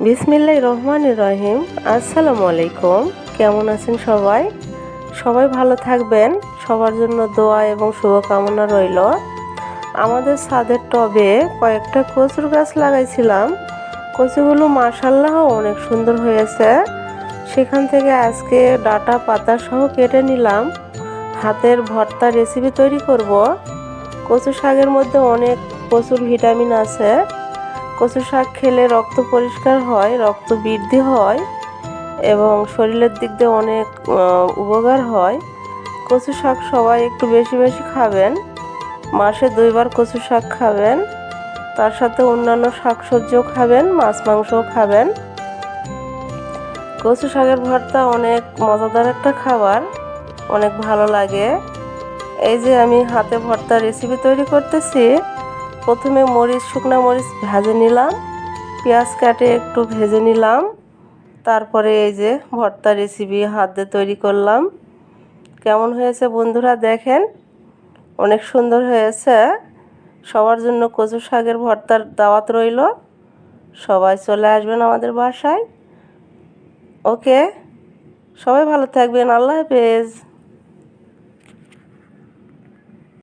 বিসমিল্লাহির রহমানির রহিম। আসসালামু আলাইকুম। কেমন আছেন সবাই? সবাই ভালো থাকবেন। সবার জন্য দোয়া এবং শুভকামনা রইল। আমাদের ছাদের টবে কয়েকটা কচুর গাছ লাগাইছিলাম। কচুগুলো মাশাআল্লাহ অনেক সুন্দর হয়েছে। সেখান থেকে আজকে ডাঁটা পাতা সহ কেটে নিলাম। হাতের ভর্তা রেসিপি তৈরি করব। কচু শাকের মধ্যে অনেক প্রচুর ভিটামিন আছে। কচু শাক খেলে রক্ত পরিষ্কার হয়, রক্ত বৃদ্ধি হয় এবং শরীরের দিক দিয়ে অনেক উপকার হয়। কচু শাক সবাই একটু বেশি বেশি খাবেন। মাসে 2বার কচু শাক খাবেন। তার সাথে অন্যান্য শাকসবজিও খাবেন, মাছ মাংসও খাবেন। কচু শাকের ভর্তা অনেক মজাদার একটা খাবার, অনেক ভালো লাগে। এই যে আমি হাতে ভর্তা রেসিপি তৈরি করতেছি। প্রথমে শুকনা মরিচ ভেজে নিলাম, পেঁয়াজ কাটে একটু ভেজে নিলাম। তারপরে এই যে ভর্তা রেসিপি হাত দিয়ে তৈরি করলাম। কেমন হয়েছে বন্ধুরা দেখেন, অনেক সুন্দর হয়েছে। সবার জন্য কচু শাকের ভর্তার দাওয়াত রইল। সবাই চলে আসবেন আমাদের বাসায়। ওকে, সবাই ভালো থাকবেন। আল্লাহ হাফেজ।